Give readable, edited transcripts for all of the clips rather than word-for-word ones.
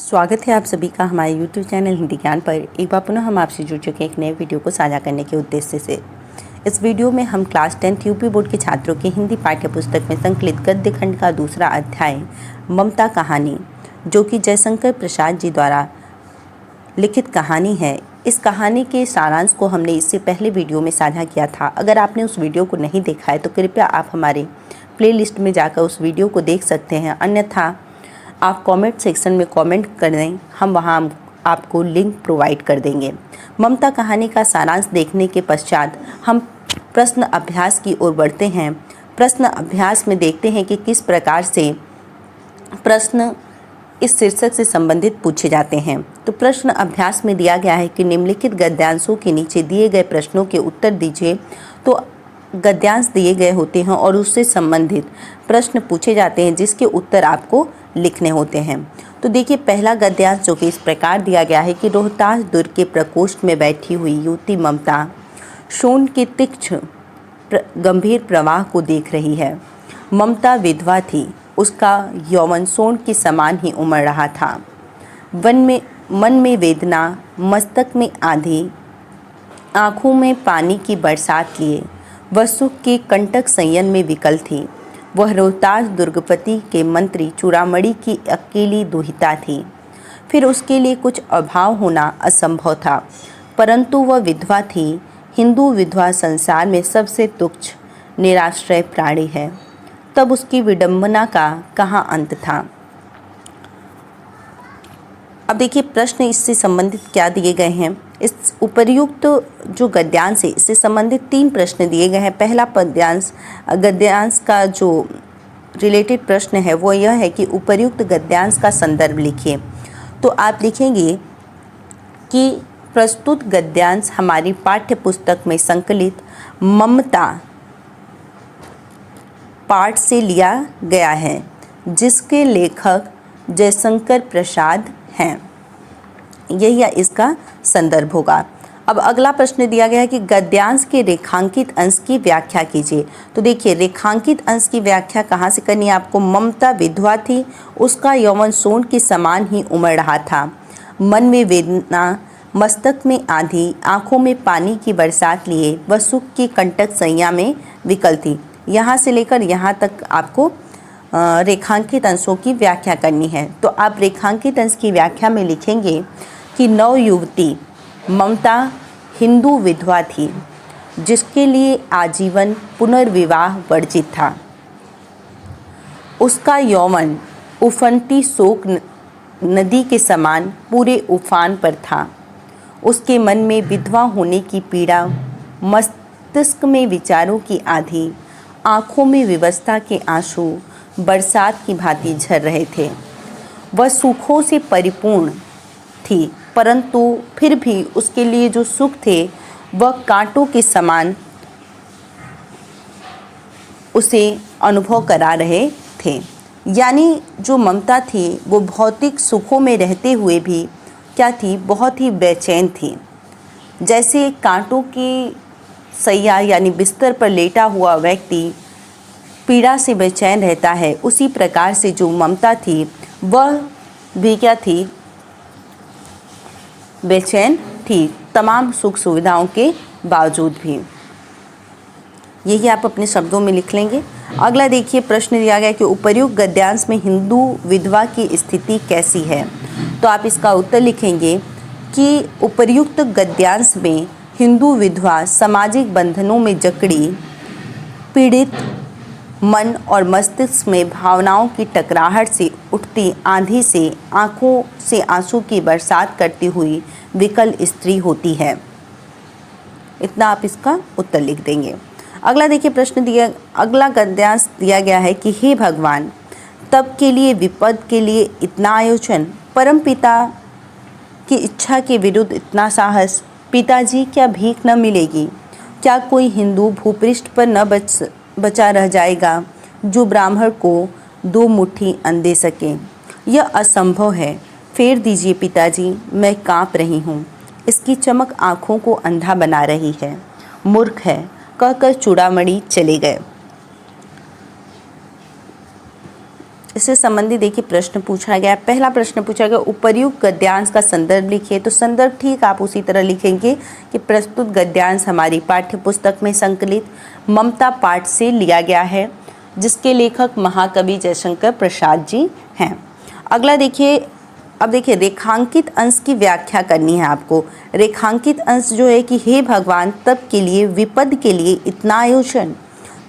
स्वागत है आप सभी का हमारे YouTube चैनल हिंदी ज्ञान पर। एक बार पुनः हम आपसे जुड़ चुके हैं एक नए वीडियो को साझा करने के उद्देश्य से। इस वीडियो में हम क्लास 10 यूपी बोर्ड के छात्रों की हिंदी पाठ्य पुस्तक में संकलित गद्य खंड का दूसरा अध्याय ममता कहानी, जो कि जयशंकर प्रसाद जी द्वारा लिखित कहानी है। इस कहानी के सारांश को हमने इससे पहले वीडियो में साझा किया था। अगर आपने उस वीडियो को नहीं देखा है तो कृपया आप हमारे प्लेलिस्ट में जाकर उस वीडियो को देख सकते हैं, अन्यथा आप कमेंट सेक्शन में कमेंट कर दें, हम वहां आपको लिंक प्रोवाइड कर देंगे। ममता कहानी का सारांश देखने के पश्चात हम प्रश्न अभ्यास की ओर बढ़ते हैं। प्रश्न अभ्यास में देखते हैं कि किस प्रकार से प्रश्न इस शीर्षक से संबंधित पूछे जाते हैं। तो प्रश्न अभ्यास में दिया गया है कि निम्नलिखित गद्यांशों के नीचे दिए गए प्रश्नों के उत्तर दीजिए। तो गद्यांश दिए गए होते हैं और उससे संबंधित प्रश्न पूछे जाते हैं जिसके उत्तर आपको लिखने होते हैं। तो देखिए, पहला गद्यांश जो कि इस प्रकार दिया गया है कि रोहतास दुर्ग के प्रकोष्ठ में बैठी हुई युवती ममता सोन के तीक्ष्ण गंभीर प्रवाह को देख रही है। ममता विधवा थी, उसका यौवन सोन के समान ही उमड़ रहा था। मन में वेदना, मस्तक में आंधी, आँखों में पानी की बरसात लिए वह सुख के कंटक संयन में विकल थी। वह रोहतास दुर्गपति के मंत्री चूड़ामणि की अकेली दुहिता थी। फिर उसके लिए कुछ अभाव होना असंभव था, परंतु वह विधवा थी। हिंदू विधवा संसार में सबसे तुच्छ निराश्रय प्राणी है। तब उसकी विडंबना का कहाँ अंत था। अब देखिए, प्रश्न इससे संबंधित क्या दिए गए हैं। इस उपर्युक्त जो गद्यांश है इससे संबंधित 3 प्रश्न दिए गए हैं। पहला गद्यांश का जो रिलेटेड प्रश्न है वो यह है कि उपर्युक्त गद्यांश का संदर्भ लिखिए। तो आप लिखेंगे कि प्रस्तुत गद्यांश हमारी पाठ्य पुस्तक में संकलित ममता पाठ से लिया गया है, जिसके लेखक जयशंकर प्रसाद हैं। यही इसका संदर्भ होगा। अब अगला प्रश्न दिया गया है कि गद्यांश के रेखांकित अंश की व्याख्या कीजिए। तो देखिए, रेखांकित अंश की व्याख्या कहाँ से करनी है आपको। ममता विधवा थी, उसका यौवन सोन के समान ही उमड़ रहा था। मन में वेदना, मस्तक में आंधी, आँखों में पानी की बरसात लिए वह सुख की कंटक सैया में विकल थी। यहाँ से लेकर यहाँ तक आपको रेखांकित अंशों की व्याख्या करनी है। तो आप रेखांकित अंश की व्याख्या में लिखेंगे कि नव युवती ममता हिंदू विधवा थी, जिसके लिए आजीवन पुनर्विवाह वर्जित था। उसका यौवन उफनती शोक नदी के समान पूरे उफान पर था। उसके मन में विधवा होने की पीड़ा, मस्तिष्क में विचारों की आंधी, आँखों में विवशता के आंसू बरसात की भांति झर रहे थे। वह सुखों से परिपूर्ण थी, परंतु फिर भी उसके लिए जो सुख थे वह कांटों के समान उसे अनुभव करा रहे थे। यानी जो ममता थी वो भौतिक सुखों में रहते हुए भी क्या थी, बहुत ही बेचैन थी। जैसे कांटों की सैया यानी बिस्तर पर लेटा हुआ व्यक्ति पीड़ा से बेचैन रहता है, उसी प्रकार से जो ममता थी वह भी क्या थी, बेचैन थी, तमाम सुख सुविधाओं के बावजूद भी। यही आप अपने शब्दों में लिख लेंगे। अगला देखिए, प्रश्न दिया गया कि उपर्युक्त गद्यांश में हिंदू विधवा की स्थिति कैसी है। तो आप इसका उत्तर लिखेंगे कि उपर्युक्त गद्यांश में हिंदू विधवा सामाजिक बंधनों में जकड़ी, पीड़ित मन और मस्तिष्क में भावनाओं की टकराहट से उठती आंधी से आंखों से आंसू की बरसात करती हुई विकल स्त्री होती है। इतना आप इसका उत्तर लिख देंगे। अगला देखिए, अगला गद्यांश दिया गया है कि हे भगवान, तब के लिए विपद के लिए इतना आयोजन, परम पिता की इच्छा के विरुद्ध इतना साहस, पिताजी क्या भीख न मिलेगी। क्या कोई हिंदू भूपृष्ठ पर न बचा रह जाएगा जो ब्राह्मण को 2 मुट्ठी अन्न दे सके। यह असंभव है। फेर दीजिए पिताजी, मैं कांप रही हूँ। इसकी चमक आँखों को अंधा बना रही है। मूर्ख है, कहकर चूड़ामणि चले गए। इससे संबंधित देखिए प्रश्न पूछा गया। पहला प्रश्न पूछा गया उपर्युक्त गद्यांश का संदर्भ लिखिए। तो संदर्भ ठीक आप उसी तरह लिखेंगे कि प्रस्तुत गद्यांश हमारी पाठ्य पुस्तक में संकलित ममता पाठ से लिया गया है, जिसके लेखक महाकवि जयशंकर प्रसाद जी हैं। अगला देखिए, अब देखिए रेखांकित अंश की व्याख्या करनी है आपको। रेखांकित अंश जो है कि हे भगवान तब के लिए विपद के लिए इतना आयोजन,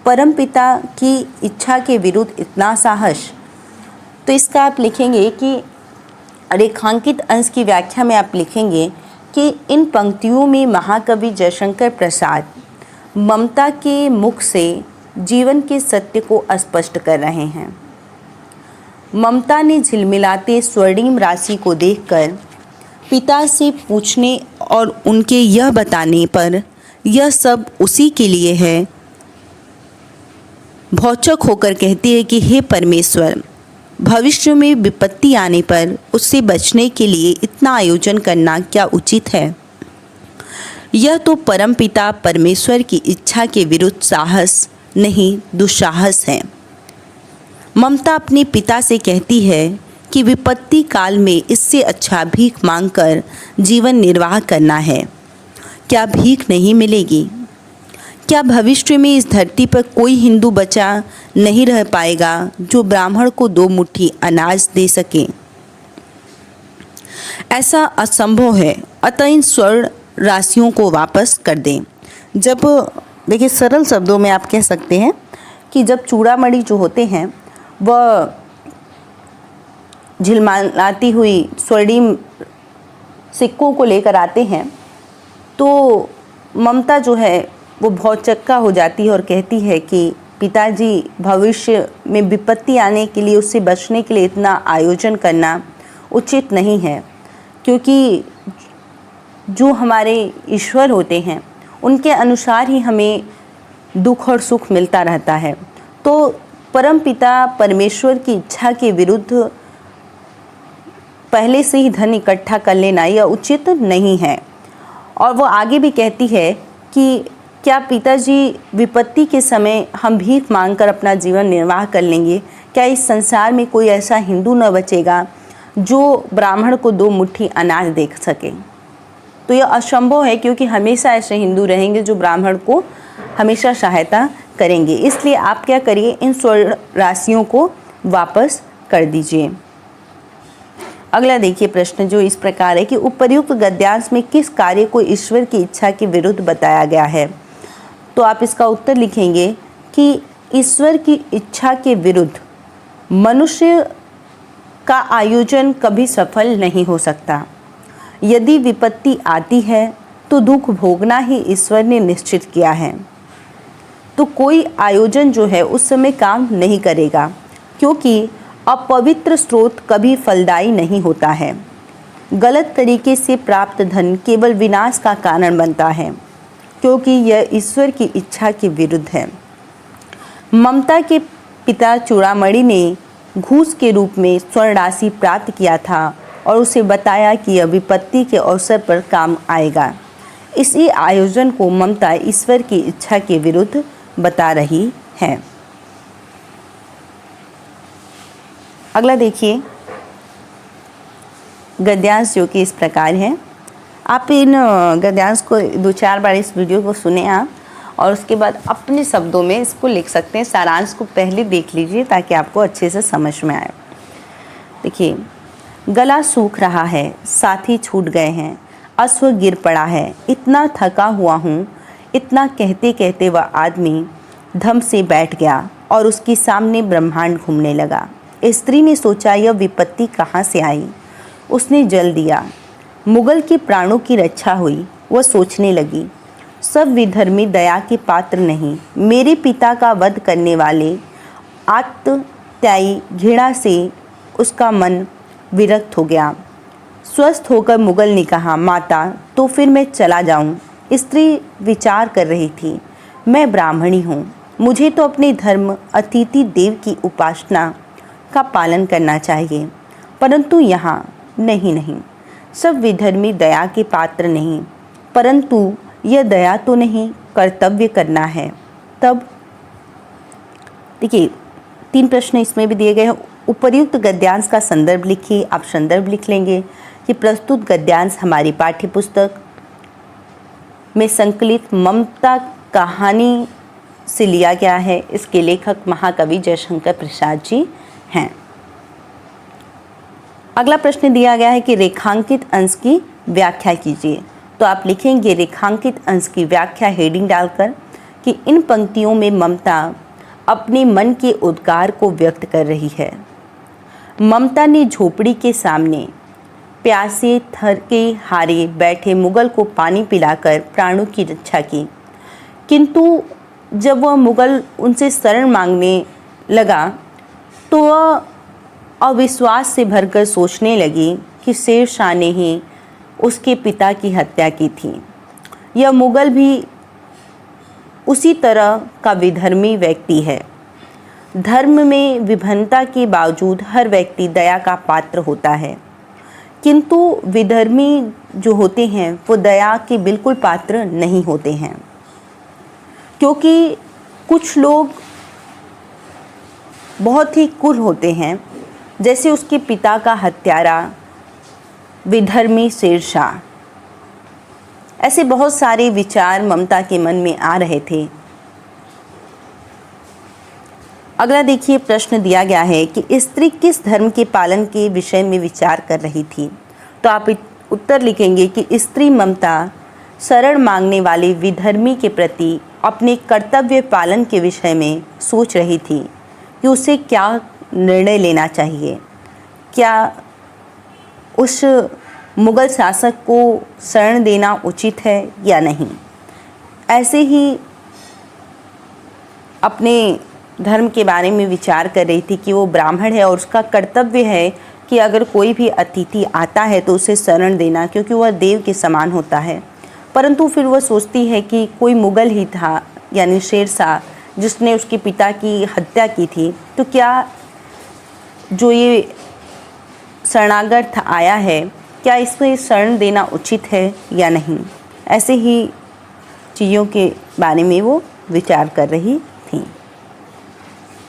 परमपिता की इच्छा के विरुद्ध इतना साहस। तो इसका आप लिखेंगे कि रेखांकित अंश की व्याख्या में आप लिखेंगे कि इन पंक्तियों में महाकवि जयशंकर प्रसाद ममता के मुख से जीवन के सत्य को स्पष्ट कर रहे हैं। ममता ने झिलमिलाते स्वर्णिम राशि को देखकर पिता से पूछने और उनके यह बताने पर यह सब उसी के लिए है, भौचक होकर कहती है कि हे परमेश्वर, भविष्य में विपत्ति आने पर उससे बचने के लिए इतना आयोजन करना क्या उचित है? यह तो परमपिता परमेश्वर की इच्छा के विरुद्ध साहस नहीं दुस्साहस है। ममता अपने पिता से कहती है कि विपत्ति काल में इससे अच्छा भीख मांगकर जीवन निर्वाह करना है। क्या भीख नहीं मिलेगी? क्या भविष्य में इस धरती पर कोई हिंदू बचा नहीं रह पाएगा जो ब्राह्मण को 2 मुट्ठी अनाज दे सके? ऐसा असंभव है। अतः इन स्वर्ण राशियों को वापस कर दें। जब देखिए सरल शब्दों में आप कह सकते हैं कि जब चूड़ामणि जो होते हैं वह झिलमिलाती हुई स्वर्णिम सिक्कों को लेकर आते हैं, तो ममता जो है वो भौचक्का हो जाती है और कहती है कि पिताजी, भविष्य में विपत्ति आने के लिए उससे बचने के लिए इतना आयोजन करना उचित नहीं है, क्योंकि जो हमारे ईश्वर होते हैं उनके अनुसार ही हमें दुख और सुख मिलता रहता है। तो परमपिता परमेश्वर की इच्छा के विरुद्ध पहले से ही धन इकट्ठा कर लेना यह उचित नहीं है। और वो आगे भी कहती है कि क्या पिताजी, विपत्ति के समय हम भीख मांगकर अपना जीवन निर्वाह कर लेंगे? क्या इस संसार में कोई ऐसा हिंदू न बचेगा जो ब्राह्मण को 2 मुट्ठी अनाज दे सके? तो यह असंभव है, क्योंकि हमेशा ऐसे हिंदू रहेंगे जो ब्राह्मण को हमेशा सहायता करेंगे। इसलिए आप क्या करिए, इन स्वर्ण राशियों को वापस कर दीजिए। अगला देखिए प्रश्न जो इस प्रकार है कि उपर्युक्त गद्यांश में किस कार्य को ईश्वर की इच्छा के विरुद्ध बताया गया है? तो आप इसका उत्तर लिखेंगे कि ईश्वर की इच्छा के विरुद्ध मनुष्य का आयोजन कभी सफल नहीं हो सकता। यदि विपत्ति आती है तो दुख भोगना ही ईश्वर ने निश्चित किया है। तो कोई आयोजन जो है उस समय काम नहीं करेगा, क्योंकि अपवित्र स्रोत कभी फलदायी नहीं होता है। गलत तरीके से प्राप्त धन केवल विनाश का कारण बनता है, क्योंकि यह ईश्वर की इच्छा के विरुद्ध है। ममता के पिता चूड़ामणि ने घूस के रूप में स्वर्ण राशि प्राप्त किया था और उसे बताया कि यह विपत्ति के अवसर पर काम आएगा। इसी आयोजन को ममता ईश्वर की इच्छा के विरुद्ध बता रही है। अगला देखिए गद्यांश जो कि इस प्रकार है। आप इन गद्यांश को 2-4 बार इस वीडियो को सुने आप, और उसके बाद अपने शब्दों में इसको लिख सकते हैं। सारांश को पहले देख लीजिए ताकि आपको अच्छे से समझ में आए। देखिए, गला सूख रहा है, साथी छूट गए हैं, अश्व गिर पड़ा है, इतना थका हुआ हूँ। इतना कहते कहते वह आदमी धम से बैठ गया और उसके सामने ब्रह्मांड घूमने लगा। स्त्री ने सोचा यह विपत्ति कहाँ से आई। उसने जल दिया, मुगल के प्राणों की रक्षा हुई। वह सोचने लगी, सब विधर्मी दया के पात्र नहीं। मेरे पिता का वध करने वाले आत्मत्यायी घृणा से उसका मन विरक्त हो गया। स्वस्थ होकर मुगल ने कहा, माता तो फिर मैं चला जाऊं। स्त्री विचार कर रही थी, मैं ब्राह्मणी हूँ, मुझे तो अपने धर्म अतिथि देव की उपासना का पालन करना चाहिए, परंतु यहाँ नहीं। सब विधर्मी दया के पात्र नहीं, परंतु यह दया तो नहीं, कर्तव्य करना है। तब देखिए 3 प्रश्न इसमें भी दिए गए हैं। उपर्युक्त गद्यांश का संदर्भ लिखिए। आप संदर्भ लिख लेंगे कि प्रस्तुत गद्यांश हमारी पाठ्यपुस्तक में संकलित ममता कहानी से लिया गया है। इसके लेखक महाकवि जयशंकर प्रसाद जी हैं। अगला प्रश्न दिया गया है कि रेखांकित अंश की व्याख्या कीजिए। तो आप लिखेंगे रेखांकित अंश की व्याख्या हेडिंग डालकर कि इन पंक्तियों में ममता अपने मन के उद्गार को व्यक्त कर रही है। ममता ने झोपड़ी के सामने प्यासे थके हारे बैठे मुगल को पानी पिलाकर प्राणों की रक्षा की, किंतु जब वह मुगल उनसे शरण मांगने लगा तो वह अविश्वास से भरकर सोचने लगी कि शेर शाह ने ही उसके पिता की हत्या की थी। यह मुगल भी उसी तरह का विधर्मी व्यक्ति है। धर्म में विभिन्नता के बावजूद हर व्यक्ति दया का पात्र होता है, किंतु विधर्मी जो होते हैं वो दया के बिल्कुल पात्र नहीं होते हैं, क्योंकि कुछ लोग बहुत ही क्रूर होते हैं, जैसे उसके पिता का हत्यारा विधर्मी शेर शाह। ऐसे बहुत सारे विचार ममता के मन में आ रहे थे। अगला देखिए प्रश्न दिया गया है कि स्त्री किस धर्म के पालन के विषय में विचार कर रही थी। तो आप उत्तर लिखेंगे कि स्त्री ममता शरण मांगने वाले विधर्मी के प्रति अपने कर्तव्य पालन के विषय में सोच रही थी कि उसे क्या निर्णय लेना चाहिए, क्या उस मुगल शासक को शरण देना उचित है या नहीं। ऐसे ही अपने धर्म के बारे में विचार कर रही थी कि वो ब्राह्मण है और उसका कर्तव्य है कि अगर कोई भी अतिथि आता है तो उसे शरण देना, क्योंकि वह देव के समान होता है। परंतु फिर वह सोचती है कि कोई मुगल ही था, यानी शेर शाह, जिसने उसके पिता की हत्या की थी, तो क्या जो ये शरणागत आया है क्या इसको शरण देना उचित है या नहीं। ऐसे ही चीज़ों के बारे में वो विचार कर रही थी।